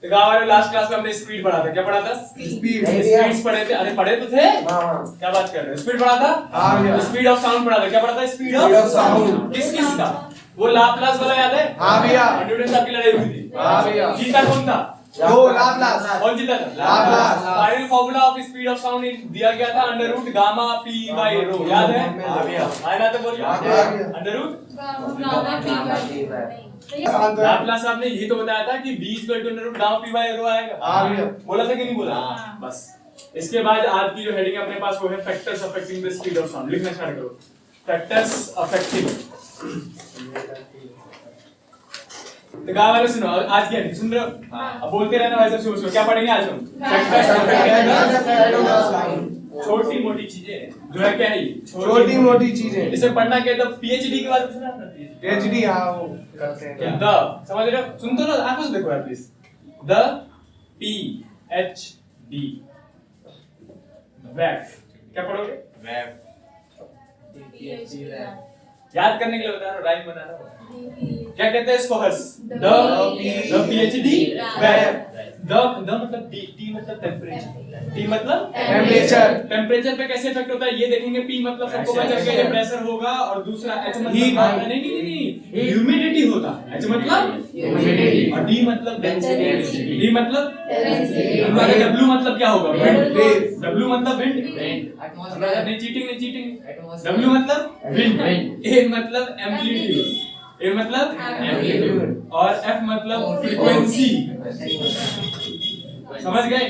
तो गाँव वाले लास्ट क्लास में हमने स्पीड पढ़ा था, क्या पढ़ा था? स्पीड्स पढ़े थे, अरे पढ़े तो थे? क्या बात कर रहे हो? स्पीड पढ़ा था? स्पीड ऑफ साउंड पढ़ा था, क्या पढ़ा था? Speed of sound. किस का? वो लाप्लास वाला याद है? हाँ भैया। न्यूटन साहब की लड़ाई हुई थी। हाँ भैया। जीता कौन था? लाप्लास। कौन जीता था? Laplace. Final formula of speed of sound दिया गया था under root gamma p by rho, याद है? हाँ भैया। आया तो बोलिए under root gamma p by rho. Laplace साहब ने यही तो बताया था कि v equal to under root gamma p by rho आएगा। हाँ भैया। बोला था कि नहीं बोला? बस। इसके बाद आज की जो हेडिंग है अपने पास वो है factors affecting the speed of sound. लिखना स्टार्ट करो। Factors affecting. तो गाँव वाले सुनो, आज क्या सुन रहे हो? अब बोलते रहना वैसे सुनो। क्या पढ़ेंगे आज हम? फैक्टर्स अफेक्टिंग छोटी मोटी चीजें जो है, क्या है ये? छोटी मोटी चीजें। इसे पढ़ना क्या है? पीएचडी के बारे में सुना आपने? पीएचडी हाँ वो करते हैं। द समझ रहे हो? सुन तो लो, आंखों से देखो यार प्लीज। The PhD वेफ। क्या पढ़ोगे? वेफ। याद करने के लिए बता रहा हूं, राइम बना रहा हूं। क्या कहते हैं इसको? हर्ष। द पीएचडी वेफ। द मतलब टी मतलब टेम्परेचर, टी मतलब टेम्परेचर। टेम्परेचर पे कैसे इफेक्ट होता है ये देखेंगे। पी मतलब सबको पता चल गया, ये प्रेशर होगा। और दूसरा एच मतलब नहीं ह्यूमिडिटी होता है। एच मतलब ह्यूमिडिटी और डी मतलब डेंसिटी। डी मतलब डेंसिटी। डब्ल्यू मतलब क्या होगा? विंड। डब्ल्यू मतलब विंड। नहीं चीटिंग। डब्ल्यू मतलब विंड। ए मतलब एम्पलीट्यूड। ए मतलब एम्पलीट्यूड और एफ मतलब फ्रीक्वेंसी। समझ गए?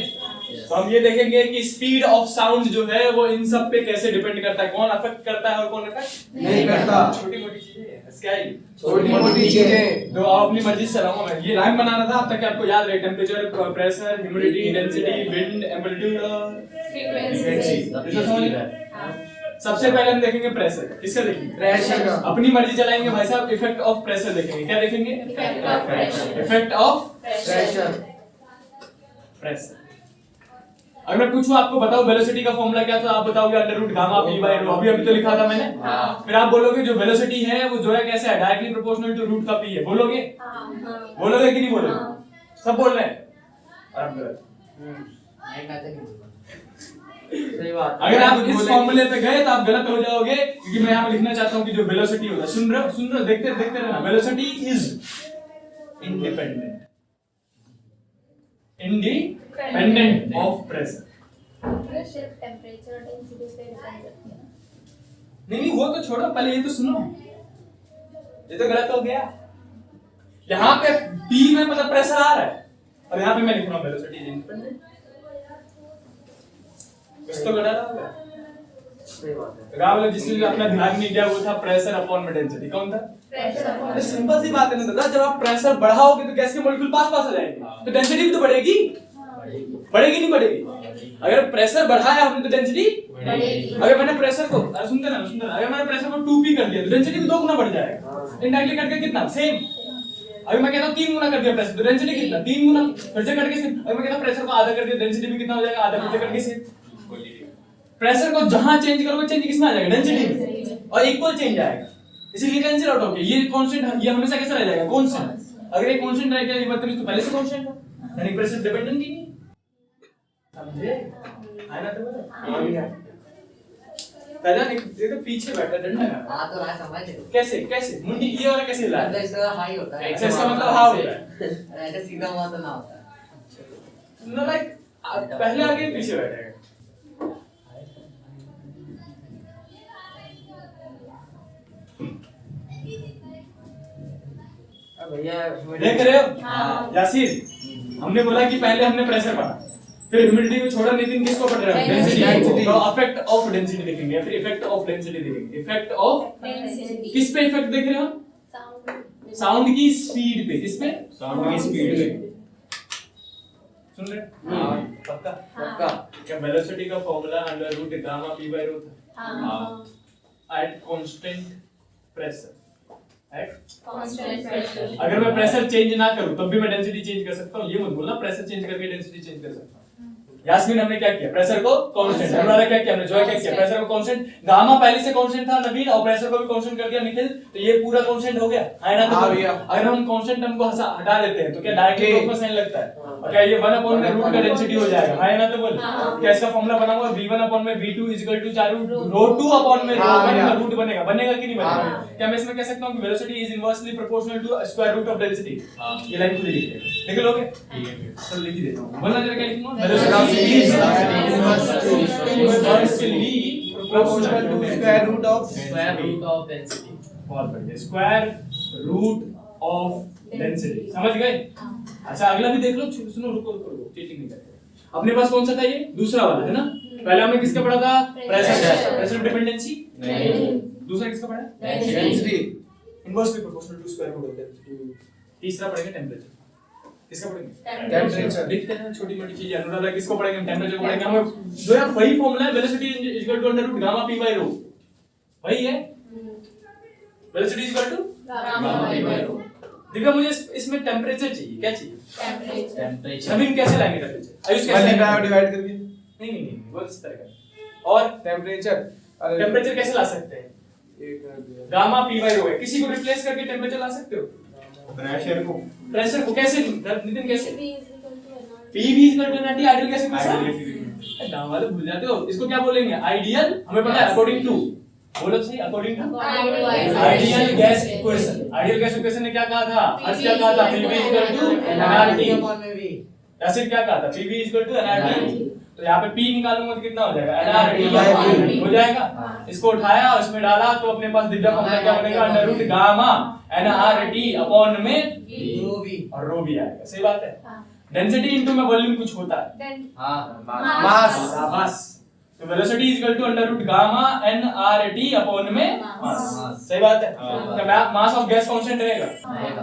तो हम ये देखेंगे कि स्पीड ऑफ साउंड जो है वो इन सब पे कैसे डिपेंड करता है, कौन अफेक्ट करता है और कौन अफेक्ट नहीं करता। छोटी मोटी चीजें क्या है? छोटी मोटी चीजें तो आप अपनी मर्जी से चलाऊंगा मैं। ये लाइन बना रहा था ताकि आपको याद रहे। Temperature, pressure, humidity, density, wind, amplitude और फ्रीक्वेंसी। सबसे पहले हम देखेंगे प्रेशर। किसका देखेंगे? प्रेशर का। अपनी मर्जी चलाएंगे भाई साहब। इफेक्ट ऑफ प्रेशर देखेंगे। क्या देखेंगे? Effect of pressure. अगर मैं पूछूं आपको बताओ वेलोसिटी का फॉर्मूला क्या था, आप बताओगे under root gamma p by rho. अभी तो लिखा था मैंने। फिर आप बोलोगे जो वेलोसिटी है वो जो है कैसे है? डायरेक्टली प्रोपोर्शनल टू रूट का पी है। बोलोगे? बोलोगे कि नहीं बोलोगे? सब बोल रहे हैं। सही बात। अगर आप इस फॉर्मूले पे गए तो आप गलत हो जाओगे, क्योंकि मैं यहाँ पे लिखना चाहता हूँ कि जो वेलोसिटी होता है, सुन रहे हो देखते रहना। Velocity is independent of pressure. सिर्फ टेम्परेचर और डेंसिटी पे डिपेंड करती है। नहीं वो तो छोड़ो, पहले ये तो सुनो। ये तो गलत हो गया। यहाँ पे P में मतलब प्रेशर आ रहा है और यहाँ पे मैं लिख रहा हूँ वेलोसिटी इज इंडिपेंडेंट। कुछ तो गलत हो गया। सही बात है। रावल जिसने अपना ध्यान नहीं दिया वो था प्रेशर अपॉन में डेंसिटी। कौन था? Pressure upon. सिंपल सी बात है ना दादा, जब आप प्रेशर बढ़ाओगे तो गैस के मॉलिक्यूल पास आ जाएंगे, तो डेंसिटी भी तो बढ़ेगी। बढ़ेगी नहीं बढ़ेगी? अगर प्रेशर बढ़ाया हमने तो डेंसिटी बढ़ेगी। अगर मैंने प्रेशर को सुनते ना अगर मैंने प्रेशर को 2p कर दिया तो डेंसिटी भी 2 गुना बढ़ जाएगा। इनडायरेक्टली करके कितना? सेम। अगर मैं कहता हूं 3 गुना कर दिया प्रेशर तो डेंसिटी कितना? 3 गुना। फिर से करके सेम। अगर मैं कहता हूं प्रेशर को आधा कर दिया डेंसिटी भी कितना हो जाएगा? आधा। फिर से करके सेम। प्रेशर को जहां चेंज करोगे चेंज किसमें आ जाएगा? डेंसिटी और इक्वल चेंज आएगा। इसीलिए कैंसिल आउट हो गया। ये कांस्टेंट ये हमेशा कैसा रह जाएगा? कांस्टेंट। अगर ये कांस्टेंट रह गया ये बदतमीज तो पहले से कांस्टेंट है, यानी प्रेशर डिपेंडेंट ही नहीं। समझे? आया ना? तो आ गया। पहला ये तो पीछे बैठा डंडा का। हां तो राय समझ। कैसे मुंडी ये वाला कैसे हिला? मतलब इसका हाई होता है। एक्सेस का मतलब हाई होता है। ऐसे सीधा हुआ तो ना होता है। नो लाइक पहले आगे पीछे बैठेगा। भैया देख रहे हो यासीर? हमने बोला कि पहले हमने प्रेशर पढ़ा, फिर ह्यूमिडिटी को छोड़ा। नितिन किसको पढ़ रहे हो? डेंसिटी। तो इफेक्ट ऑफ डेंसिटी देखेंगे, फिर इफेक्ट ऑफ डेंसिटी देखेंगे। इफेक्ट ऑफ डेंसिटी किस पे इफेक्ट देख रहे हो? साउंड। साउंड की स्पीड पे। किस पे? साउंड की स्पीड पे। सुन रहे? हां पक्का पक्का। क्या वेलोसिटी का formula under root gamma P by rho था? हां। At constant pressure. Constant pressure. अगर मैं प्रेशर चेंज ना करूं तब भी मैं डेंसिटी चेंज कर सकता हूं। ये मत बोलना प्रेशर चेंज करके डेंसिटी चेंज कर सकता हूं। यास्मीन हमने क्या किया, प्रेशर को कांस्टेंट, अनुराधा क्या किया, हमने जॉय क्या किया, प्रेशर को कांस्टेंट, गामा पहले से कांस्टेंट था नवीन और प्रेशर को भी कांस्टेंट कर दिया निखिल, तो ये पूरा कांस्टेंट हो गया है ना। तो अगर हम कांस्टेंट टर्म को हटा देते हैं तो क्या डायरेक्टली उसमें साइन लगता है, और क्या ये 1 अपॉन में रूट का डेंसिटी हो जाएगा है ना। तो बोल क्या इसका फॉर्मूला बना हुआ v1 अपॉन में v2 equal to 4 row 2 upon में रो 1 का रूट बनेगा, बनेगा कि नहीं बनेगा। क्या मैं इसमें कह सकता हूं कि velocity is inversely proportional to square root of density, ये लाइन खुली लिख देंगे, लिख लोगे ठीक है, चलो लिख ही देता हूं। बोलना जरा क्या लिखूंगा, velocity is inversely proportional to square root of density. बहुत बढ़िया, स्क्वायर रूट ऑफ डेंसिटी, समझ गए। अच्छा अगला भी देख लो, सुनो रुको रुको, चीटिंग नहीं करेंगे। अपने पास कौन सा था ये, दूसरा वाला है ना। पहले हमने किसका पढ़ा था, प्रेशर डिपेंडेंसी, दूसरा किसका पढ़ा, density inversely proportional to square root of density. तीसरा पढ़ेंगे टेंपरेचर, किसका पढ़ेंगे, टेंपरेचर। देखते हैं छोटी मोटी चीज। अनुराधा किसको पढ़ेंगे, टेंपरेचर को पढ़ेंगे। हम जो यार वही फॉर्मूला है, velocity equal to under root gamma P by rho, वही है velocity equal to gamma P by rho. Divya मुझे इसमें टेंपरेचर चाहिए, क्या चाहिए, टेम्परेचर। नवीन कैसे लाएंगे टेंपरेचर, आयुष कैसे मल्टीप्लाई और लाएंगे? डिवाइड करके नहीं वो इस तरह का। और टेंपरेचर टेंपरेचर कैसे ला सकते हैं, गामा पी बाय रो है, किसी को रिप्लेस करके टेंपरेचर ला सकते हो, प्रेशर को कैसे, नितिन कैसे, PV equal to NRT, ideal कैसे पूछा, गांव वाले भूल जाते हो, इसको क्या बोलेंगे, आइडियल, हमें पता है अकॉर्डिंग टू, बोलो सही, according to ideal gas equation. Ideal gas equation ने क्या कहा था, अर्थ क्या कहा था, पीवी इक्वल टू एनआरटी, एसिड क्या कहा था, पीवी इक्वल टू एनआरटी। तो यहाँ पे P निकालूंगा तो कितना हो जाएगा, एनआरटी हो जाएगा। इसको उठाया और इसमें डाला तो अपने पास दिव्या फॉर्मूला क्या बनेगा, under root gamma NRT upon में रो वी और रो भी आएगा, सही बात है। डेंसिटी इनटू में वॉल्यूम कुछ होता है, मास, तो velocity is equal to under root gamma NRT upon में मास, सही बात है। क्या मास ऑफ गैस कांस्टेंट रहेगा,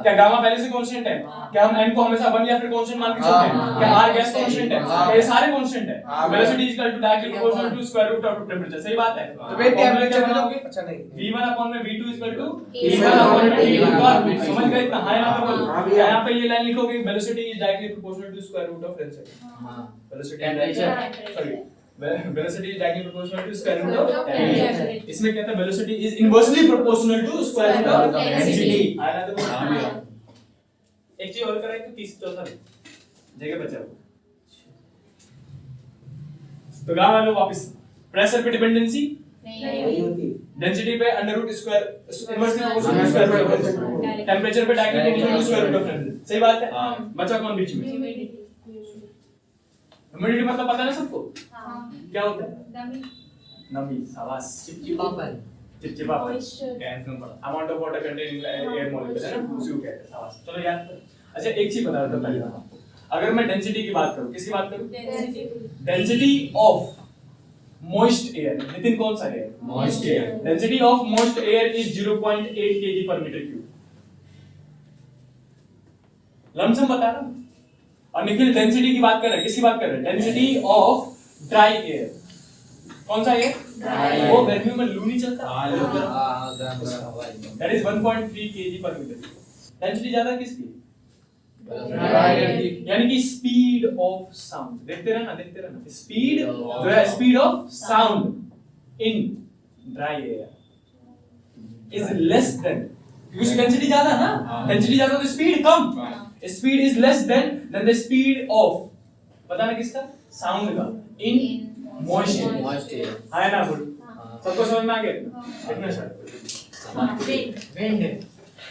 क्या गामा पहले से कांस्टेंट है, क्या हम n को हमेशा 1 या फिर कांस्टेंट मान के चलते हैं, क्या r गैस कांस्टेंट है, क्या ये सारे कांस्टेंट है। Velocity is equal to directly proportional to square root of temperature, सही बात है। तो फिर टेंपरेचर बनाओगे, अच्छा अच्छा नहीं, v1 अपॉन में v2 is equal to v1 upon में v2 समझ गए इतना, हां यहां पे बोलो, यहां पे ये लाइन लिखोगे, velocity is directly proportional to square root of density, velocity temperature. Sorry velocity is directly proportional to square root of temperature. इसमें क्या था, velocity is inversely proportional to square root of density, आया ना। तो एक चीज और कराए तो 30 चौथा जगह बचा हुआ। तो गांव वालों वापस, प्रेशर पे डिपेंडेंसी नहीं होती, डेंसिटी पे under root square inversely proportional to square root of density, temperature पे directly proportional to square root of density, सही बात है। बचा कौन बीच में, ह्यूमिडिटी मतलब पता है ना सबको, क्या होता है, नमी, शाबाश, चिपचिपापन चिपचिपा कैंसर पड़ा, amount of water containing air molecule है ना, उसी को कहते हैं, शाबाश। चलो याद करो। अच्छा एक चीज बता देता हूं पहले आपको, अगर मैं डेंसिटी की बात करूं, किसकी बात करूं, density of moist air, Nitin कौन सा है, moist air, density of moist air is 0.8 kg per meter cube, lump sum बता रहा हूं। और निखिल डेंसिटी की बात कर रहा है, किसकी बात कर रहा है, डेंसिटी ऑफ ड्राई एयर, कौन सा एयर, वो गर्मियों में लू नहीं चलता, that is 1.3 kg per meter। Density ज्यादा किसकी, यानी कि स्पीड ऑफ साउंड, देखते रहना स्पीड जो है, speed of sound in dry air is less than, क्योंकि डेंसिटी ज्यादा ना, डेंसिटी ज्यादा तो speed come, speed is less than the speed of, पता ना किसका, साउंड का, इन मॉइस्ट एयर, है ना। बोल सबको समझ में आ गया इतना शायद। विंड,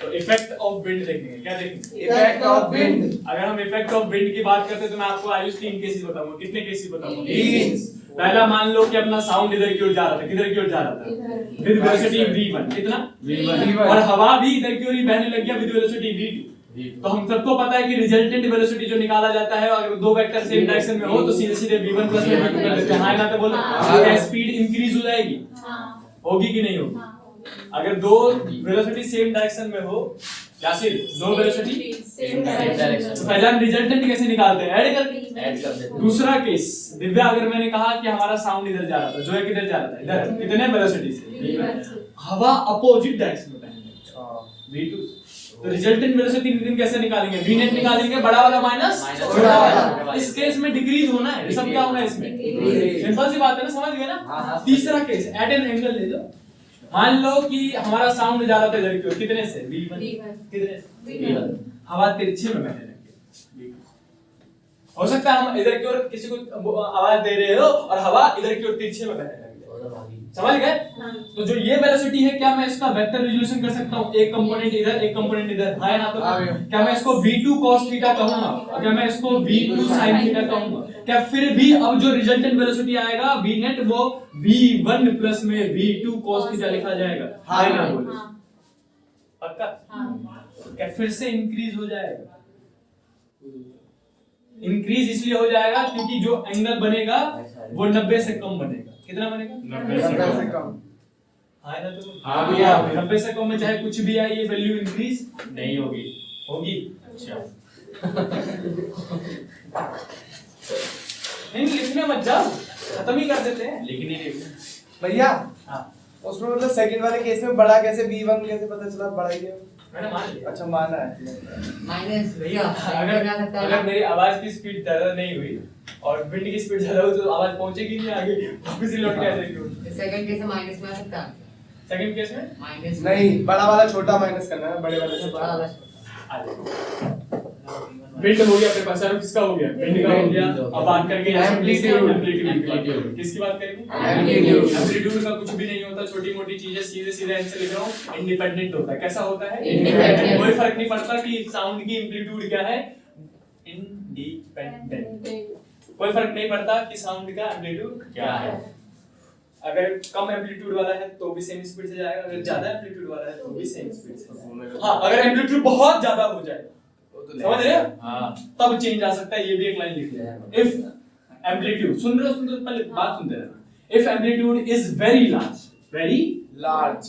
तो इफेक्ट ऑफ विंड देखेंगे, क्या देखेंगे, इफेक्ट ऑफ विंड। अगर हम इफेक्ट ऑफ विंड की बात करते हैं तो मैं आपको आयुष 3 केसेस बताऊंगा, कितने केसेस बताऊंगा, 3। पहला मान लो कि अपना साउंड इधर की ओर जा रहा था, किधर की ओर जा रहा था, विद वेलोसिटी v1, कितना v1, और हवा भी इधर की ओर ही बहने लग गया विद वेलोसिटी v2। तो हम सबको पता है कि रिजल्टेंट वेलोसिटी जो निकाला जाता है, अगर दो वेक्टर सेम डायरेक्शन में हो तो सीधे सीधे v1 प्लस v2 कर देते हैं, हां ना। तो बोलो क्या स्पीड इंक्रीज हो जाएगी, होगी कि नहीं होगी, अगर दो वेलोसिटी सेम डायरेक्शन में हो, या सिर्फ दो वेलोसिटी सेम डायरेक्शन, तो पहले हम रिजल्टेंट कैसे निकालते हैं, ऐड करके। ऐड कर देते हैं। दूसरा केस, दिव्या अगर मैंने कहा कि हमारा साउंड इधर जा रहा था, जो है किधर जा रहा था, इधर, कितने वेलोसिटी से, हवा अपोजिट डायरेक्शन में बहने लगी, v2, तो रिजल्टेंट वेलोसिटी कैसे निकालेंगे? v नेट निकालेंगे, बड़ा वाला माइनस छोटा वाला। इस केस में डिक्रीज होना है, सब क्या होना है इसमें? सिंपल सी बात है ना, समझ गए ना? तीसरा केस, एट एन एंगल ले लो। मान लो कि हमारा साउंड जा रहा था इधर की ओर, कितने से? v1 कितने से? v1। हवा तिरछे में बहने लगी। हो सकता है हम इधर की ओर किसी को आवाज दे रहे हो और हवा इधर की ओर तिरछे में बहने लगी। समझ गए? तो जो ये वेलोसिटी है, क्या मैं इसका वेक्टर रिजोल्यूशन कर सकता हूं? एक कंपोनेंट इधर, एक कंपोनेंट इधर, है ना? तो क्या मैं इसको v2 cos थीटा कहूंगा और क्या मैं इसको v2 sin थीटा कहूंगा? क्या फिर भी अब जो रिजल्टेंट वेलोसिटी आएगा v नेट, वो v1 प्लस में v2 cos थीटा लिखा जाएगा, है ना? बोलो पक्का? क्या फिर से इंक्रीज हो जाएगा? इंक्रीज इसलिए हो जाएगा क्योंकि जो एंगल बनेगा वो 90 से कम बनेगा। कितना बनेगा? 90 से कम। हाँ ना? तो हाँ भैया। 90 से कम में चाहे कुछ भी आए, ये वैल्यू इंक्रीज नहीं होगी। होगी। अच्छा। नहीं लिखने मत जाओ, खत्म ही कर देते हैं। लेकिन नहीं भैया हाँ उसमें मतलब सेकंड वाले केस में बड़ा कैसे v1 कैसे पता चला बड़ा ही है? मैंने मान लिया। अच्छा माना है। माइनस भैया अगर मेरी आवाज की स्पीड ज्यादा नहीं हुई और विंड की स्पीड ज्यादा हुई तो आवाज पहुंचेगी नहीं आगे, वापस ही लौट के आ जाएगी। सेकंड केस में माइनस में आ सकता है। सेकंड केस में माइनस नहीं, बड़ा वाला छोटा माइनस करना है, बड़े वाले से बड़ा वाला विंड हो गया अपने पास, और किसका हो गया? विंड का हो गया। अब बात करेंगे एम्पलीट्यूड। एम्पलीट्यूड किसकी बात करेंगे? एम्पलीट्यूड। एम्पलीट्यूड का कुछ भी नहीं होता, छोटी मोटी चीजें सीधे सीधे आंसर लिख रहा हूं। इंडिपेंडेंट होता है। कैसा होता है? Independent। कोई फर्क नहीं पड़ता कि साउंड की एम्पलीट्यूड क्या है। इंडिपेंडेंट, कोई फर्क नहीं पड़ता कि साउंड का एम्पलीट्यूड क्या है। अगर कम एम्पलीट्यूड वाला है तो भी सेम स्पीड से जाएगा, अगर ज्यादा एम्पलीट्यूड वाला है तो भी सेम स्पीड से। हाँ, अगर एम्पलीट्यूड बहुत ज्यादा हो जाए, समझ रहे हो? हाँ। तब चेंज आ सकता है। ये भी एक लाइन लिख लेना। इफ एम्पलीट्यूड, सुन रहे हो? पहले बात सुनते रहना। If amplitude is very large,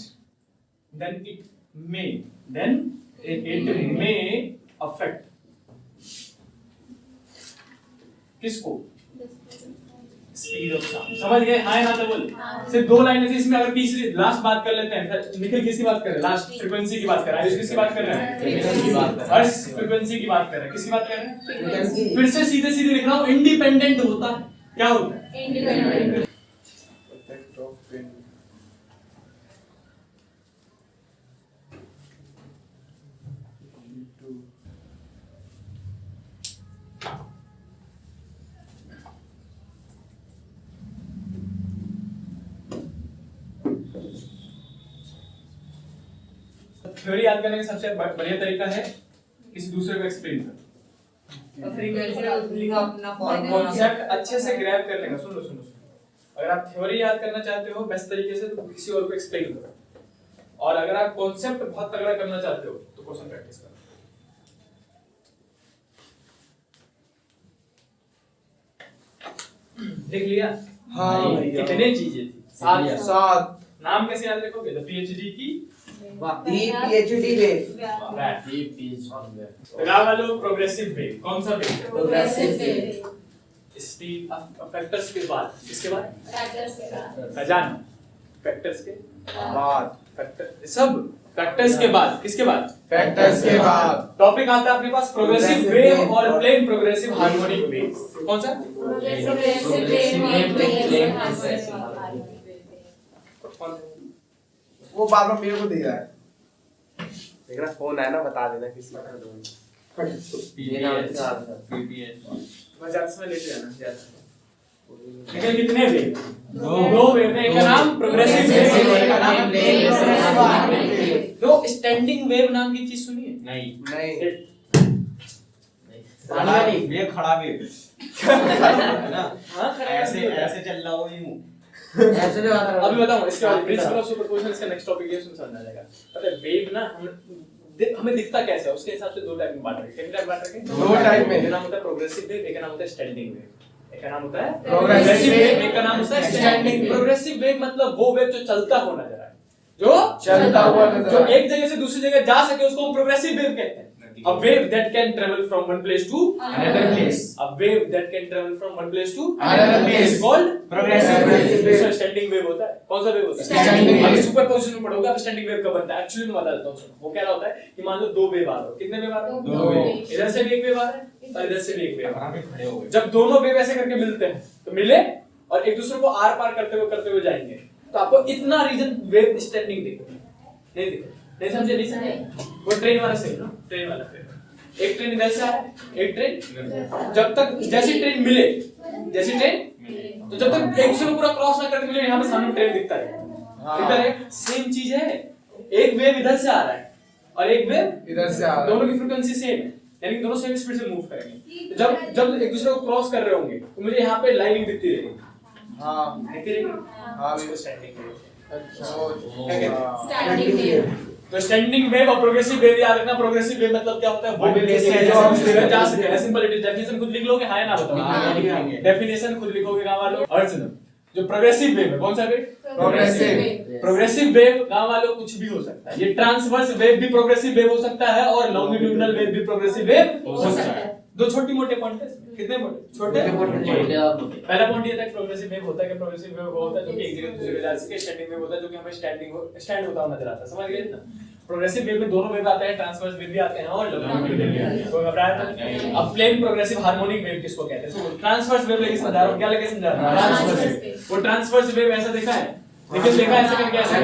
then it may affect किसको? Speed of sound. समझ गए? हाँ ना? तो बोल। सिर्फ दो लाइनें थी इसमें। अगर तीसरी लास्ट बात कर लेते हैं। निखिल किसकी बात कर रहे हैं? लास्ट फ्रीक्वेंसी की बात कर रहा है। किसकी बात कर रहे हैं? हर्ष फ्रीक्वेंसी की बात कर रहे हैं। किसकी बात कर रहे हैं? फिर से सीधे सीधे लिख रहा हूं। इंडिपेंडेंट होता है। क्या होता है? इंडिपेंडेंट। थ्योरी याद करने का सबसे बढ़िया तरीका है किसी दूसरे को एक्सप्लेन करना। फ्रीक्वेंसी लिखा अपना और कॉन्सेप्ट अच्छे से ग्रैब कर लेगा। सुन लो। अगर आप थ्योरी याद करना चाहते हो बेस्ट तरीके से तो किसी और को एक्सप्लेन करो, और अगर आप कॉन्सेप्ट बहुत तगड़ा करना चाहते हो तो क्वेश्चन प्रैक्टिस करो। देख लिया? हाँ भैया। कितने चीजें थी? 7 नाम कैसे याद रखोगे? द पीएचडी की PhD वेव। वालों प्रोग्रेसिव वेव। कौन सा wave? Progressive wave. Speed factors के बाद, किसके बाद? फैक्टर्स के बाद। अजान फैक्टर्स के बाद, फैक्टर सब फैक्टर्स के बाद। किसके बाद? फैक्टर्स के बाद। टॉपिक आता है अपने पास प्रोग्रेसिव वेव और प्लेन प्रोग्रेसिव हार्मोनिक वेव। कौन सा? प्रोग्रेसिव वेव और प्लेन हार्मोनिक वो बार बार मेरे को दे रहा है। देखना फोन है ना, बता देना किसी को। मजाक से लेते जाना ज्यादा। लेकिन कितने वेव? दो वेव है। एक का नाम प्रोग्रेसिव वेव, एक का नाम प्लेन प्रोग्रेसिव हार्मोनिक वेव। तो स्टैंडिंग वेव नाम की चीज सुनी है? नहीं। ये खड़ा वेव है ना? हाँ, ऐसे चल रहा हो यूं। ऐसे भी आता है। अभी बताऊं इसके बाद प्रिंसिपल ऑफ सुपरपोजिशन। इसका नेक्स्ट टॉपिक ये समझ आ जाएगा। पता है वेव ना हमें दिखता कैसा है उसके हिसाब से दो टाइप में बांट रखे। कितने टाइप बांट रखे? दो टाइप में। एक का नाम होता है प्रोग्रेसिव वेव, एक का नाम होता है स्टैंडिंग वेव। एक का नाम होता है प्रोग्रेसिव वेव, एक का नाम होता है स्टैंडिंग। प्रोग्रेसिव वेव मतलब वो वेव जो चलता हुआ नजर आए, जो चलता हुआ नजर जो आए। एक जगह से दूसरी जगह जा सके उसको हम प्रोग्रेसिव वेव कहते हैं। A wave that can travel from one place to Another place. A wave that can travel from one place to Another place. is called Progressive wave. इसमें स्टैंडिंग वेव होता है। कौन सा वेव होता है? Standing wave। अभी superposition में पढ़ोगे आप स्टैंडिंग वेव कब बनता है। एक्चुअली मैं बता देता हूँ सुनो। वो क्या होता है कि मान लो दो वेव आ रहे हो। कितने वेव आ रहे हो? दो wave। इधर से भी एक वेव आ रहा है और इधर से भी एक वेव आ रहा यहाँ पे खड़े हो है। गए। जब दोनों वेव ऐसे करके मिलते हैं तो मिले और एक दूसरे को आर पार करते हुए जाएंगे तो आपको इतना रीजन वेव स्टैंडिंग दिखेगा। नहीं दिखेगा। नहीं समझे? नहीं समझे? वो ट्रेन वाला सही ना? ट्रेन वाला ट्रेन। एक ट्रेन इधर से आ रहा है, एक ट्रेन जब तक जैसी ट्रेन मिले जैसी ट्रेन तो जब तक एक दूसरे को पूरा क्रॉस ना करके मिले यहाँ पे सामने ट्रेन दिखता है। सेम चीज है। एक वेव इधर से आ रहा है और एक वेव इधर से आ रहा है। दोनों की फ्रीक्वेंसी सेम है यानी कि दोनों सेम स्पीड से मूव करेंगे। तो जब जब एक दूसरे को क्रॉस कर रहे होंगे तो मुझे यहाँ पे लाइनिंग दिखती रहेगी। हाँ दिखती रहेगी। हाँ इसको स्टैंडिंग वेव। अच्छा क्या कहते हैं? Standing wave। तो स्टैंडिंग वेव और प्रोग्रेसिव वेव याद रखना। प्रोग्रेसिव वेव मतलब क्या होता है? वो One वेव place जैसे से जो हम दूसरे स्पीड जा सके। Simple it is. डेफिनेशन खुद लिख लोगे? हाँ या ना बताओ? हाँ, लिखेंगे। डेफिनेशन खुद लिखोगे गांव वालों। और सुनो जो प्रोग्रेसिव वेव है कौन सा वेव? Progressive। प्रोग्रेसिव वेव गांव वालों कुछ भी हो सकता है। ये ट्रांसवर्स वेव भी प्रोग्रेसिव वेव हो सकता है और लॉन्गिट्यूडिनल वेव भी प्रोग्रेसिव वेव हो सकता है। दो छोटी मोटे पॉइंट है। कितने मोटे? छोटे पहला पॉइंट ये था कि प्रोग्रेसिव वेव होता है कि प्रोग्रेसिव वेव होता है जो कि एक जगह से दूसरी जगह जा सके। स्टैंडिंग वेव होता है जो कि हमें स्टैंड होता हुआ नजर आता है। समझ गए ना? प्रोग्रेसिव वेव में दोनों वेव आते हैं, ट्रांसवर्स वेव भी आते हैं और लॉन्गिट्यूडिनल वेव भी आते हैं। कोई घबराया था? अब प्लेन प्रोग्रेसिव हार्मोनिक वेव किसको कहते हैं? सो ट्रांसवर्स वेव लेके समझा रहा हूं। क्या लेके समझा रहा हूं? Transverse wave. वो ट्रांसवर्स वेव ऐसा देखा है? लेकिन देखा ऐसे करके ऐसे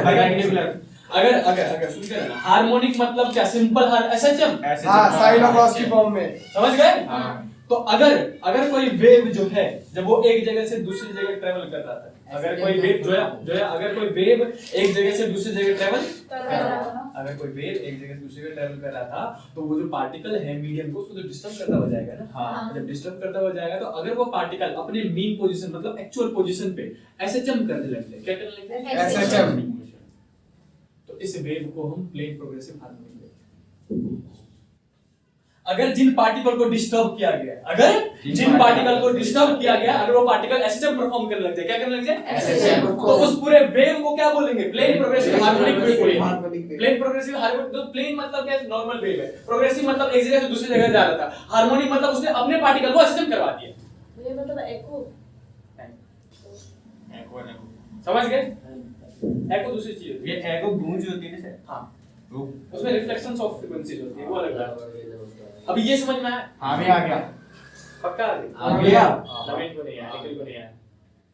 perpendicular। अगर अगर अगर सुन के हार्मोनिक मतलब क्या? Simple SHM. हाँ साइन ऑफ कॉस की फॉर्म में। समझ गए? हाँ। तो अगर अगर कोई वेव जो है जब वो एक जगह से दूसरी जगह ट्रेवल कर रहा था, अगर कोई वेव जो है अगर कोई वेव एक जगह से दूसरी जगह ट्रेवल अगर कोई वेव एक जगह से दूसरी जगह ट्रेवल कर रहा था तो वो जो पार्टिकल है मीडियम को उसको तो डिस्टर्ब करता हुआ जाएगा ना। हाँ। जब डिस्टर्ब करता हुआ जाएगा तो अगर वो पार्टिकल अपने मीन पोजीशन मतलब एक्चुअल पोजीशन पे एसएचएम करने लगते, क्या करने लगते? SHM। तो इस वेव को हम प्लेन प्रोग्रेसिव हार्मोनिक वेव। अगर जिन पार्टिकल को डिस्टर्ब किया गया अगर वो पार्टिकल एसएचएम परफॉर्म करने लग जाए, क्या करने लग जाए? SHM। तो उस पूरे वेव को क्या बोलेंगे? प्लेन प्रोग्रेसिव हार्मोनिक वेव बोलेंगे। Harmonic wave. Plane progressive harmonic. तो प्लेन मतलब क्या? नॉर्मल वेव है। प्रोग्रेसिव मतलब एक जगह से दूसरी जगह जा रहा था। हार्मोनिक मतलब उसने अपने पार्टिकल को एसएचएम करवा दिया। ये मतलब एको। समझ गए? एको दूसरी चीज होती ये है। एको गूंज होती है ना सर? हाँ, वो उसमें रिफ्लेक्शंस ऑफ फ्रीक्वेंसीज होती है, वो अलग बात है। अभी ये समझ में आया? हाँ भी आ गया। पक्का आ गया। नवीन को नहीं आया, निखिल को नहीं आया।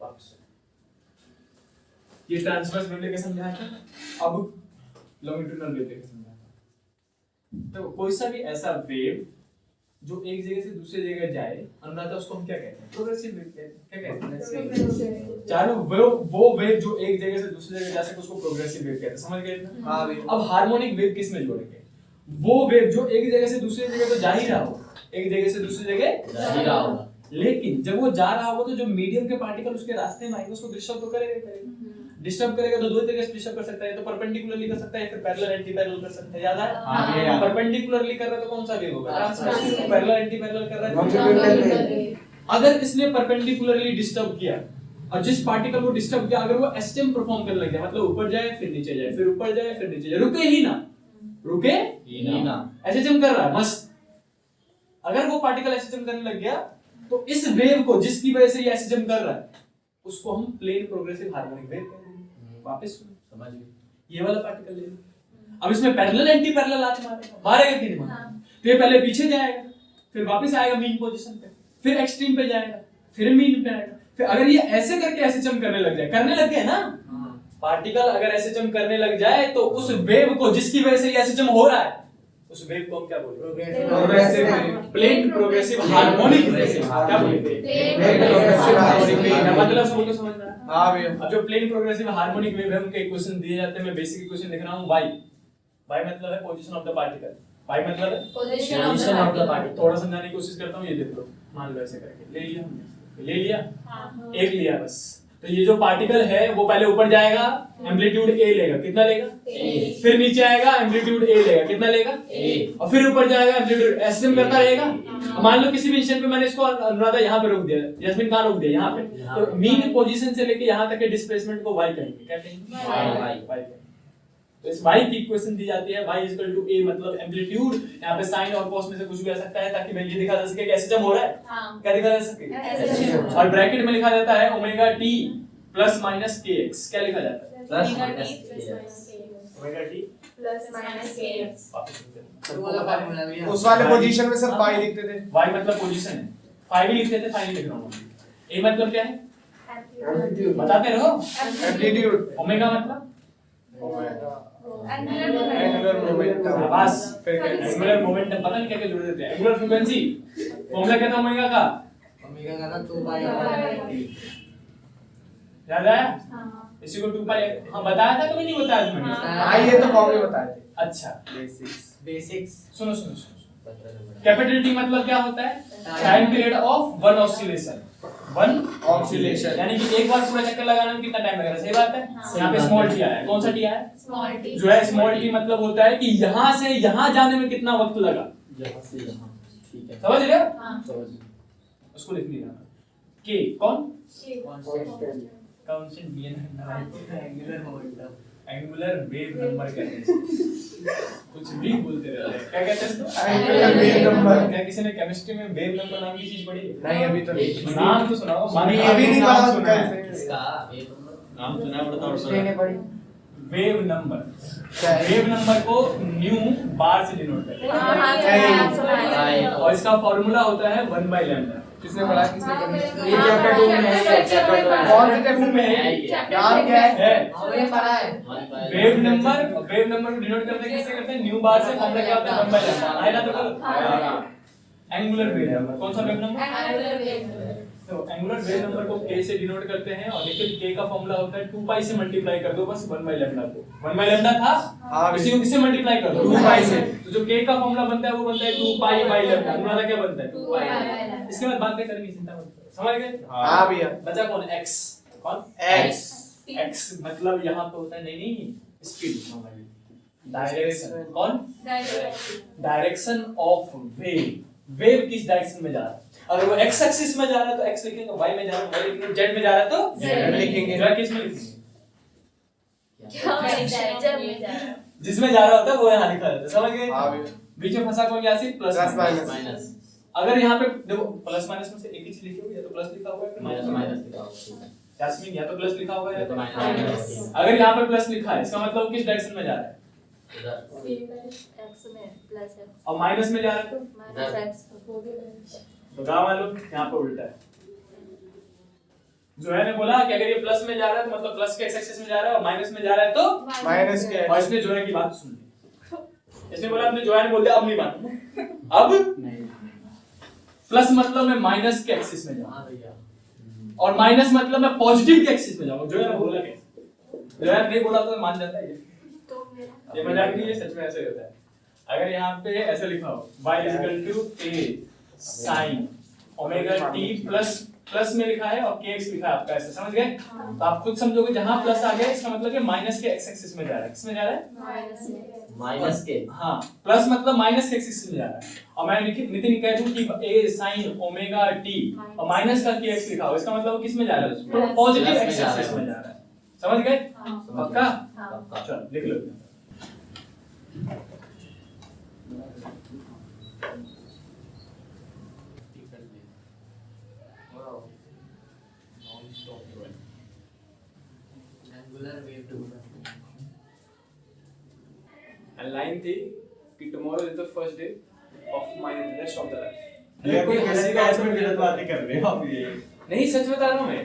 वापस ये ट्रांसवर्स वेव लेके समझाया था। अब लॉन्गिट्यूडिनल वेव लेके समझाया था। तो कोई सा भी ऐसा वेव जो एक जगह से दूसरी जगह जाए, अनुराधा उसको हम क्या कहते हैं? प्रोग्रेसिव वेव कहते हैं। क्या कहते हैं? चारों वो वेव जो एक जगह से दूसरी जगह जा सके उसको प्रोग्रेसिव वेव कहते हैं। समझ गए ना? हाँ भी। अब हार्मोनिक वेव किस में जोड़ेंगे? वो वेव जो एक जगह से दूसरी जगह तो जा ही रहा हो, एक जगह से दूसरी जगह जा ही रहा होगा। लेकिन जब वो जा रहा होगा तो जो मीडियम के पार्टिकल उसके रास्ते में आएंगे उसको डिस्टर्ब तो करेगा। डिस्टर्ब करेगा तो दो तरीके से डिस्टर्ब कर सकता है, तो परपेंडिकुलरली कर सकता है, फिर पैरेलल एंटी पैरेलल कर सकता है। याद है? हाँ, ये याद। परपेंडिकुलरली कर रहा है तो कौन सा वेव होगा? ट्रांसवर्स। पैरेलल एंटी पैरेलल कर रहा है Longitudinal। अगर इसने परपेंडिकुलरली डिस्टर्ब किया और जिस पार्टिकल को डिस्टर्ब किया अगर वो एसएचएम परफॉर्म करने लग जाए, मतलब ऊपर जाए फिर नीचे जाए, फिर ऊपर जाए फिर नीचे जाए, रुके ही ना एसएचएम कर रहा है मस्त। अगर वो पार्टिकल एसएचएम करने लग गया तो इस वेव को जिसकी वजह से ये एसएचएम कर रहा है उसको हम प्लेन प्रोग्रेसिव हार्मोनिक वेव कहते हैं। वापस समझ गए? ये वाला पार्टिकल ले लो। अब इसमें पैरेलल एंटी पैरेलल आते मारेगा कि नहीं मारेगा? तो ये पहले पीछे जाएगा, फिर वापस आएगा मीन पोजीशन पे, फिर एक्सट्रीम पे जाएगा, फिर मीन पे आएगा। फिर अगर ये ऐसे करके एसएचएम करने लग जाए, करने लग गए ना पार्टिकल, अगर एसएचएम करने लग जाए तो उस वेव को जिसकी वजह से ये एसएचएम हो रहा है उस वेव को हम क्या बोलेंगे? Progressive wave. Plane progressive harmonic wave. क्या बोलेंगे? Plane progressive harmonic wave. मतलब सबको समझ में आया? हाँ भी। अब जो प्लेन प्रोग्रेसिव हार्मोनिक वेव है उनके इक्वेशन दिए जाते हैं। मैं बेसिक इक्वेशन लिख रहा हूं। y मतलब है position of the particle, y मतलब है पोजीशन ऑफ द पार्टिकल। थोड़ा समझाने की कोशिश करता हूं। ये देख लो, मान लो ऐसे करके ले लिया हमने, ले लिया, एक लिया बस। तो ये जो पार्टिकल है वो पहले ऊपर जाएगा, एम्पलीट्यूड a लेगा, कितना लेगा? A। फिर नीचे आएगा, एम्पलीट्यूड a लेगा, कितना लेगा? A। और फिर ऊपर जाएगा, एम्पलीट्यूड एसएम करता रहेगा। मान लो किसी भी इंस्टेंट पे मैंने इसको अनुराधा यहाँ पे रोक दिया, जैस्मिन कहाँ रोक दिया? यहाँ पे। तो मीन पोजीशन से लेके यहाँ तक के डिस्प्लेसमेंट को y कहेंगे। क्या कहेंगे? Y। y कहेंगे। तो इस y की इक्वेशन दी जाती है y a मतलब एम्पलीट्यूड, यहाँ पे साइन और cos में से कुछ भी आ सकता है ताकि मैं ये दिखा जा सके कि ऐसे जब हो रहा है। हाँ। क्या दिखा जा सके? ऐसे। और ब्रैकेट में लिखा जाता है omega t plus minus kx। क्या लिखा जाता है? Plus omega t minus kx। वापस लिखते हैं। तो वाला फार्मूला भैया उस वाले पोजीशन में सिर्फ पाई लिखते थे। y मतलब पोजीशन है, फाई भी लिखते थे, फाई नहीं लिख रहा हूँ। a मतलब क्या है बताते रहो। एम्पलीट्यूड ओमेगा मतलब एंगुलर मोमेंटम। बस फिर एंगुलर मोमेंटम पता नहीं क्या क्या जोड़ देते हैं। एंगुलर फ्रीक्वेंसी फॉर्मूला क्या था ओमेगा का? ओमेगा का था 2 पाई याद आया? इसी को 2 पाई हां बताया था कभी नहीं बताया तुमने? हाँ ये तो फॉर्मूले बताए थे। अच्छा बेसिक्स सुनो सुनो सुनो कैपिटल टी मतलब क्या होता है? Time period of one oscillation. One oscillation यानी कि एक बार पूरा चक्कर लगाने में कितना टाइम लगेगा? सही बात है। यहाँ पे स्मॉल टी आया है। कौन सा टी आया है? Small T. जो है स्मॉल टी मतलब होता है कि यहाँ से यहाँ जाने में कितना वक्त लगा। यहाँ से यहाँ, ठीक है। समझ रहे हो? हाँ। उसको लिख लिया के कौन constant. Constant B N angular momentum angular wave number कहते हैं। कुछ भी बोलते रहते हैं। क्या कहते हैं इसको? Angular wave number. क्या किसी ने केमिस्ट्री में वेव नंबर नाम की चीज पढ़ी है? नहीं अभी तो नहीं। नाम तो सुनाओ। अभी नहीं नाम पता सुना है। कल से। इसका नाम सुना है, बताओ हिस्ट्री ने पढ़ी। Wave number. क्या है? वेव नंबर को न्यू बार से डिनोट करते हैं हाँ, सुना है। और इसका फॉर्मूला होता है 1 बाय लैम्डा। किसने पढ़ा? किसने पढ़ा? ये चैप्टर 2 में है, चैप्टर 2 में। कौन से चैप्टर में है? नाम क्या है? हमें पढ़ा है वेव नंबर को डिनोट करते हैं किससे करते हैं? न्यू बार से। फॉर्मूला क्या होता है? 1 बाय लैम्डा। आया ना? तो एंगुलर वेव नंबर। कौन सा वेव नंबर? Angular wave. तो एंगुलर वेव नंबर को k से डिनोट करते हैं और लेकिन k का फॉर्मूला होता है 2 पाई से मल्टीप्लाई कर दो बस 1 बाय लैम्डा को। 1 बाय लैम्डा था, हाँ, इसी को किससे मल्टीप्लाई कर दो? 2 पाई से। तो जो k का फॉर्मूला बनता है वो बनता है 2 पाई बाय लैम्डा। अनुराधा क्या बनता है? 2 पाई। पाई। इसके बाद बात करने की चिंता मत करो। समझ गए? हाँ भैया। बचा कौन? x। कौन? X। x मतलब यहाँ पे होता है नहीं स्पीड। डायरेक्शन। कौन? Direction of wave. वेव किस डायरेक्शन में जा रहा है? अगर वो x एक्सिस में जा रहा है तो x लिखेंगे, y में जा रहा है y लिखेंगे, z में जा रहा है तो Z लिखेंगे। जो किस में लिखेंगे? जब में जा रहा है। जिसमें जा रहा होता है वो यहाँ लिखा रहता है। समझ गए? हाँ भैया। बीच में फंसा कौन? Yasir plus plus minus. Minus अगर यहाँ पे देखो प्लस माइनस में से एक ही चीज लिखी होगी, या तो प्लस लिखा होगा या फिर माइनस माइनस। माइनस लिखा होगा। यास्मीन या तो प्लस लिखा होगा या ये तो तो माइनस अगर यहाँ पे प्लस लिखा है इसका मतलब किस डायरेक्शन में जा रहा है? इधर x में प्लस x और माइनस में जा रहा है तो माइनस x। तो गाँव वालों यहाँ पे उल्टा है। जोया ने बोला कि अगर ये प्लस में जा रहा है तो मतलब प्लस के x एक्सिस में जा रहा है और माइनस में जा रहा है तो माइनस के और इसने जोया की बात सुन ली। इसने बोला अपने जोया ने बोल दिया अब नहीं मानूंगा। अब नहीं प्लस मतलब मैं माइनस के एक्सिस में जाऊँ हाँ भैया और माइनस मतलब मैं पॉजिटिव के एक्सिस में जाऊँ। जोया ने बोला कैसे? जोया ने नहीं बोला तो मान जाता है ये मजाक नहीं है, सच में ऐसा ही होता है। अगर यहाँ पे ऐसा लिखा हो y = a sin omega t plus में लिखा है और kx लिखा है आपका, ऐसा समझ गए? तो आप खुद समझोगे जहां प्लस आ गया इसका मतलब कि माइनस के x एक्सिस में जा रहा है। किस में जा रहा है? माइनस में। माइनस के हाँ प्लस मतलब माइनस के एक्सिस में जा रहा है। और मैं नितिन कह दूं कि a sin ओमेगा t और माइनस का kx लिखा हो इसका मतलब वो किस में जा रहा है? तो पॉजिटिव प्लस में x जा रहा है। एक्सिस में जा रहा है। समझ गए? हाँ। पक्का? हाँ। चल लिख लो। एंगुलर वेव नंबर लाइन थी कि tomorrow is the first day of my rest of the life. ये कोई हंसी का इसमें गलत बातें कर रहे हो आप ये। नहीं सच बता रहा हूं मैं।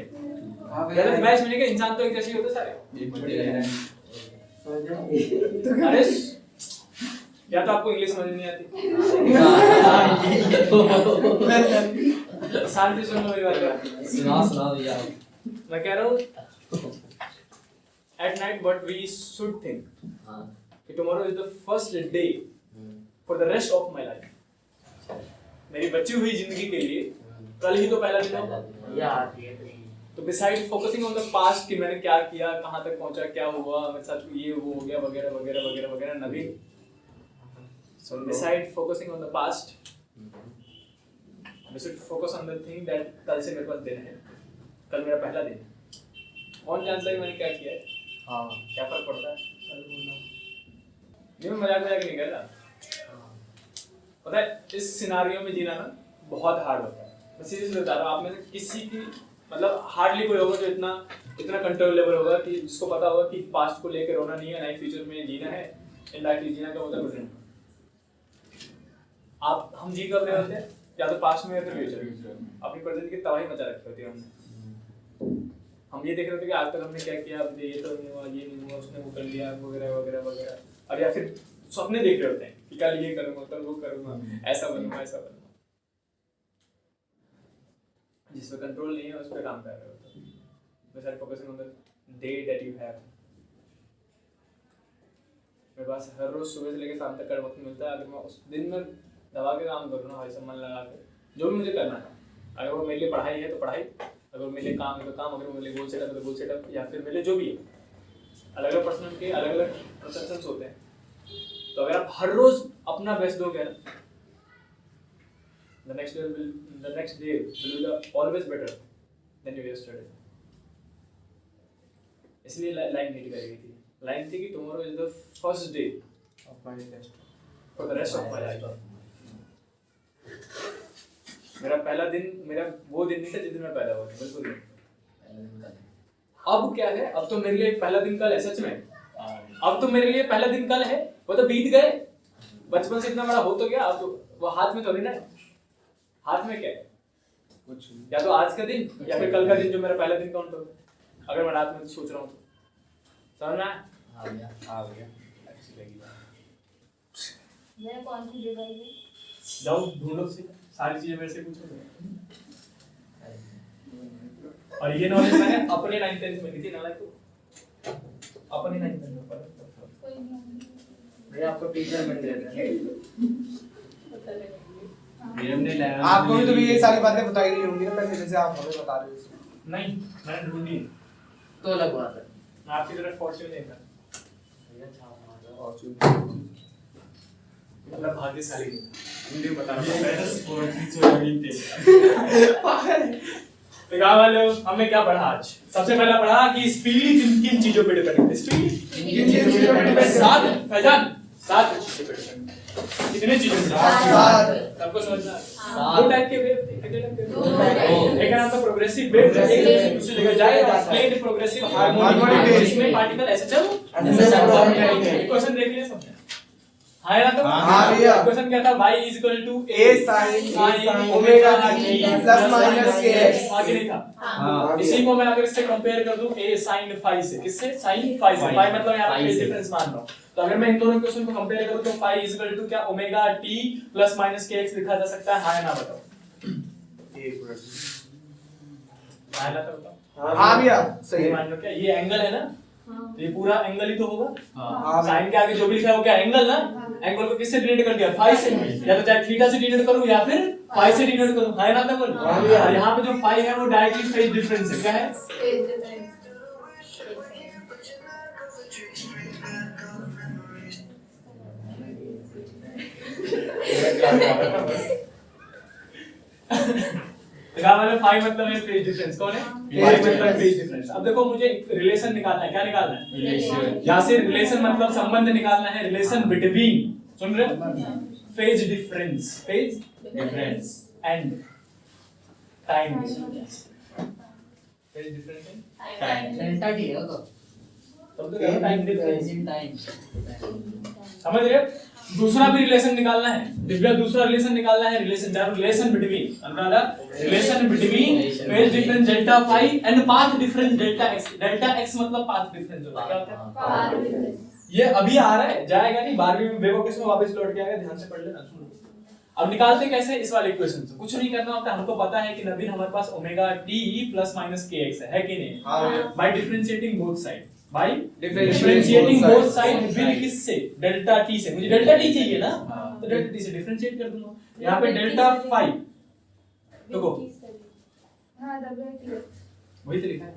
गलत मैच में नहीं, इंसान तो एक जैसे ही होते सारे। एक मिनट अरे या तो आपको इंग्लिश समझ नहीं आती। ये तो शांति सुन लो मेरी बात। सुना दिया मैं कह रहा हूं at night what we should think हां कि tomorrow is the first day for the rest of my life. मेरी बची हुई जिंदगी के लिए कल ही तो पहला दिन होगा। यार तो beside focusing on the past कि मैंने क्या किया, कहां तक पहुंचा, क्या हुआ मेरे साथ, ये वो हो गया वगैरह वगैरह वगैरह वगैरह nothing. So beside focusing on the past we should focus on the thing that कल से मेरे पास दिन है, कल मेरा पहला दिन है। कौन जानता है कि मैंने क्या किया है? हां क्या फर्क पड़ता है? नहीं, मैं मजाक नहीं कर रहा। पता है इस सिनारियो में जीना ना बहुत हार्ड होता है। मैं सीरियसली बता रहा हूँ, आप में से किसी की मतलब हार्डली कोई होगा जो इतना कंट्रोलेबल होगा कि जिसको पता होगा कि पास्ट को लेकर रोना नहीं है, ना फ्यूचर में जीना है। इनडायरेक्टली जीना का मतलब प्रेजेंट। आप हम जी कब रहे होते हैं, या तो पास्ट में या फिर फ्यूचर। अपनी प्रेजेंट की तबाही मचा रखी होती है हमने। हम ये देख रहे थे कि आज तक हमने क्या किया, अब ये तो नहीं हुआ, ये नहीं हुआ, उसने वो कर लिया वगैरह वगैरह वगैरह। और या फिर सपने देख रहे होते हैं कि कल ये करूंगा, कल वो करूंगा, ऐसा बनूंगा, ऐसा बनूंगा। जिस पे कंट्रोल नहीं है उस पे काम कर रहे होते हैं। बस are focusing on the day that you have. मेरे पास हर रोज सुबह से लेकर शाम तक का वक्त मिलता है। अगर मैं उस दिन में दबा के काम करूँ ना भाई, सब मन लगा के, जो भी मुझे करना है, अगर वो मेरे लिए पढ़ाई है तो पढ़ाई, अगर मेरे लिए काम है तो काम, अगर मेरे लिए गोल सेटअप है तो गोल सेटअप, या फिर मेरे लिए जो भी है। अलग अलग पर्सन के अलग अलग परसेप्शंस होते हैं। तो अगर आप हर रोज अपना बेस्ट दोगे ना, the next day will be always better than your yesterday. इसलिए लाइन हिट करी गई थी। लाइन थी कि tomorrow is the first day of my test for the rest of my life. मेरा पहला दिन मेरा वो दिन नहीं था जिस दिन मैं पैदा हुआ था, बिल्कुल नहीं। अब क्या है, अब तो मेरे लिए पहला दिन कल है, सच में। अब तो मेरे लिए पहला दिन कल है, वो तो बीत गए। बचपन से इतना बड़ा हो तो गया, अब तो वो हाथ में थोड़ी ना है। हाथ में क्या है, कुछ या तो आज का दिन या फिर कल का दिन जो मेरा पहला दिन काउंट होगा। अगर मैं रात में सोच रहा हूँ तो समझ में आया? आ गया अच्छी लगी बात। मैं कौन सी जगह है? जाओ ढूंढो, सारी चीजें मेरे से पूछो। और ये नॉलेज मैंने अपने 9th 10th में ली थी, नालायक को। अपने 9th 10th में पढ़ा। भैया आपको टीचर मिल जाता है। आपको भी तो ये सारी बातें बताई गई होंगी ना पहले, जैसे आप हमें बता रहे हो। नहीं, मैंने ढूंढी। तो अलग बात है। मैं आपकी तरफ फॉर्च्यून नहीं था। भैया छाप मारो। मतलब भाग्यशाली नहीं था। मुझे बता रहा तो क्या वाले हो, हमने क्या पढ़ा आज? सबसे पहला पढ़ा कि स्पीड किन चीजों पे डिपेंड है। स्पीड किन चीजों पे डिपेंड है? सात फैजान, सात चीजों पे डिपेंड है। कितने चीजों पे? सात। सबको समझना है। हाँ। दो टाइप के वेव थे, कितने टाइप के? दो टाइप। एक का नाम था प्रोग्रेसिव वेव, एक दूसरी जगह जाए और प्लेन प्रोग्रेसिव हार्मोनिक वेव, जिसमें पार्टिकल ऐसे चल। क्वेश्चन देख लिया सबने? हाँ या ना? तो हाँ भैया। क्वेश्चन क्या था? y = a sin omega t plus minus kx। आगे नहीं था। हाँ। इसी को मैं अगर इससे कंपेयर कर दूं a sin phi से, किससे? sin phi से। phi मतलब यहाँ पे फेज डिफरेंस मान रहा हूँ। तो अगर मैं इन दोनों क्वेश्चन को कंपेयर करूं तो phi = क्या omega t plus minus kx लिखा जा सकता है? हाँ या ना बताओ? एक मिनट। हाँ ना तो बताओ। हाँ भैया सही है। मान लो क्या ये एंगल है ना, तो ये पूरा एंगल ही तो होगा। हाँ। साइन के आगे जो भी लिखा है वो क्या एंगल ना? एंगल को किससे डिनोट कर दिया? फाई से। या तो चाहे थीटा से डिनोट करूं या फिर फाई से डिनोट करूं। है ना? तो बोल। और यहाँ पे जो फाई है वो डायरेक्टली फेज डिफरेंस है। क्या है? क्या मतलब फाई मतलब है फेज डिफरेंस। कौन है? फाई मतलब फेज डिफरेंस। अब देखो मुझे रिलेशन निकालना है। क्या निकालना है? रिलेशन। यहाँ से रिलेशन मतलब संबंध निकालना है। रिलेशन बिटवीन, सुन रहे हो? Phase difference, phase difference and time difference. Phase difference and time. Delta T है तो तब तो टाइम डिफरेंस। इन टाइम समझ रहे हो? दूसरा भी रिलेशन निकालना है। दिव्या दूसरा रिलेशन निकालना है। रिलेशन चारों relation between, Anuradha relation between phase difference delta phi and path difference delta x. Delta x मतलब पाथ डिफरेंस होता है। क्या होता है? ये अभी आ रहा है, जाएगा नहीं। 12वीं में बेवकूफ में वापस लौट के आएगा। ध्यान से पढ़ लेना। सुनो, अब निकालते कैसे इस वाले इक्वेशन से? कुछ नहीं करना होता। हमको पता है कि नवीन हमारे पास omega t plus minus kx है कि नहीं? By differentiating both side, by differentiating both side with किससे? डेल्टा टी से। मुझे डेल्टा टी चाहिए ना, तो डेल्टा टी से डिफरेंशिएट कर दूंगा। यहाँ पे डेल्टा फाई देखो, वही तो लिखा है।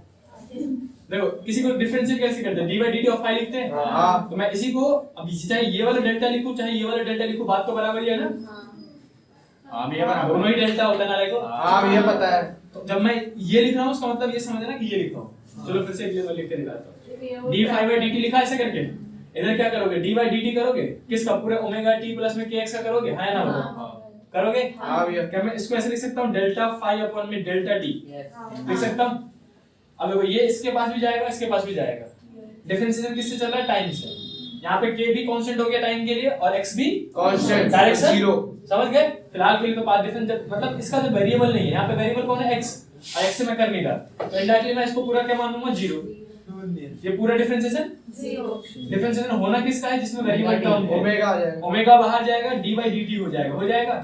देखो किसी को डिफरेंशिएट कैसे करते हैं? dy dt ऑफ फाई लिखते हैं। हाँ। तो मैं इसी को अब चाहे ये वाला डेल्टा लिखूं चाहे ये वाला डेल्टा लिखूं, बात तो बराबर ही है ना? हाँ भैया बराबर, दोनों ही डेल्टा होता है ना। देखो हाँ भैया पता है। तो जब मैं ये लिख रहा हूँ उसका मतलब ये समझना कि ये लिख रहा हूँ। चलो फिर से एक लिख के दिखाता हूँ। dy/dt लिखा ऐसे करके, इधर क्या करोगे, dy dt करोगे किसका, पूरे ओमेगा t प्लस में kx का करोगे, हाँ या ना बताओ, करोगे। हाँ भैया। क्या मैं इसको ऐसे लिख सकता हूँ, डेल्टा फाई अपॉन में डेल्टा t लिख सकता हूँ। अब देखो ये इसके पास भी जाएगा, इसके पास भी जाएगा, डिफरेंशिएशन किससे चल रहा है, टाइम से। यहाँ पे k भी कांस्टेंट हो गया टाइम के लिए और x भी कांस्टेंट, डायरेक्शन 0 समझ गए। फिलहाल के लिए तो पाथ डिफरेंस, मतलब इसका जो वेरिएबल नहीं है, यहाँ पे वेरिएबल कौन है, x, और x से मैं कर नहीं रहा, तो इनडायरेक्टली मैं इसको पूरा क्या मानूंगा, 0। ये पूरा डिफरेंशिएशन डिफरेंशिएशन होना किसका है, जिसमें वेरिएबल टर्म है, ओमेगा आ जाएगा, ओमेगा बाहर जाएगा, dy dt हो जाएगा, हो जाएगा।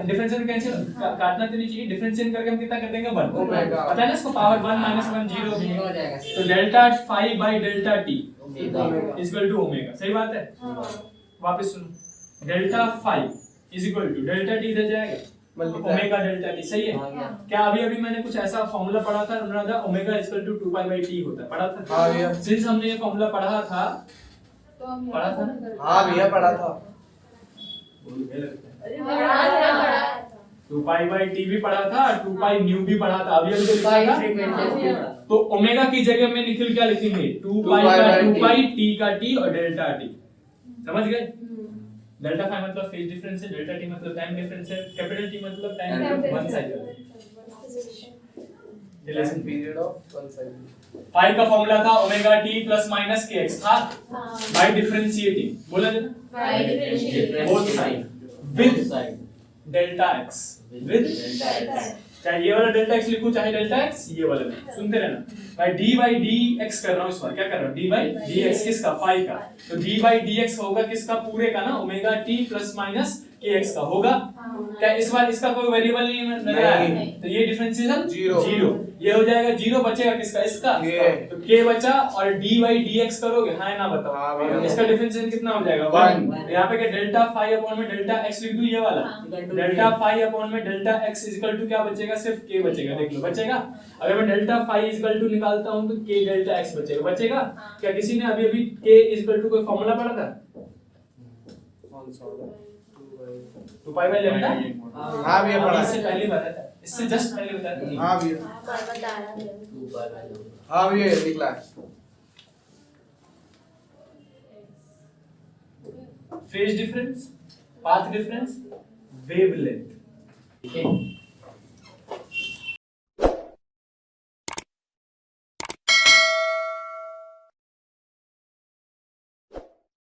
डिफरेंशिएशन कैंसिल काटना तो नहीं चाहिए, डिफरेंशिएशन करके हम कितना कर देंगे, 1 ओमेगा। पता है ना इसको, पावर 1 माइनस 1 0 भी हो जाएगा। तो delta phi by delta t omega. Is equal to omega, सही बात है। वापस सुनो, delta phi is equal to delta t इधर जाएगा, ओमेगा डेल्टा t, सही है। क्या अभी अभी मैंने कुछ ऐसा फॉर्मूला पढ़ा था, Anuradha, omega is equal to 2 pi by t होता है, पढ़ा था। हाँ भैया। सिंस हमने ये फॉर्मूला पढ़ा था, पढ़ा था ना, हाँ भैया पढ़ा था। 2 पाई बाय t भी पढ़ा था, 2 पाई न्यू भी पढ़ा था, अभी अभी तो लिखा था। तो ओमेगा की जगह में निखिल क्या लिखेंगे, 2 पाई का 2 पाई, t का t और डेल्टा t, समझ गए। डेल्टा फाई मतलब फेज डिफरेंस है, डेल्टा t मतलब टाइम डिफरेंस है, कैपिटल T मतलब time one cycle. Relation period of 1 cycle. Phi का फॉर्मूला था omega t plus minus kx था, बाय डिफरेंशिएटिंग, बोला जाना both side with delta x, with चाहे ये वाला डेल्टा x लिखूं चाहे डेल्टा x, ये वाला नहीं, सुनते रहना। भाई dy dx कर रहा हूं, इस बार क्या कर रहा हूं, dy dx किसका, फाई का, तो dy dx होगा किसका, पूरे का ना, omega t plus minus kx का होगा। क्या इस बार इसका कोई वेरिएबल नहीं लग रहा है, तो ये डिफरेंशिएशन 0, ये हो जाएगा 0, बचेगा किसका, इसका, तो k बचा और dy dx करोगे, हाँ या ना हाँ बताओ, भैया। इसका डिफरेंशिएशन कितना हो जाएगा, 1। यहाँ पे क्या डेल्टा फाई अपॉन में डेल्टा x लिख दूं, ये वाला डेल्टा फाई अपॉन में delta x is equal to क्या बचेगा, सिर्फ k बचेगा, देख लो बचेगा। अगर मैं delta phi is equal to निकालता हूं तो k डेल्टा x बचेगा, बचेगा। क्या किसी ने अभी अभी k इज इक्वल टू कोई फार्मूला पढ़ा था, कौन सा वाला? 2 पाई बाय लैम्डा, हाँ भैया पढ़ा इससे है। पहले बताया था, इससे जस्ट पहले बताया था। हाँ भैया। हाँ भैया ये निकला है। Phase difference, path difference, wavelength, ठीक है।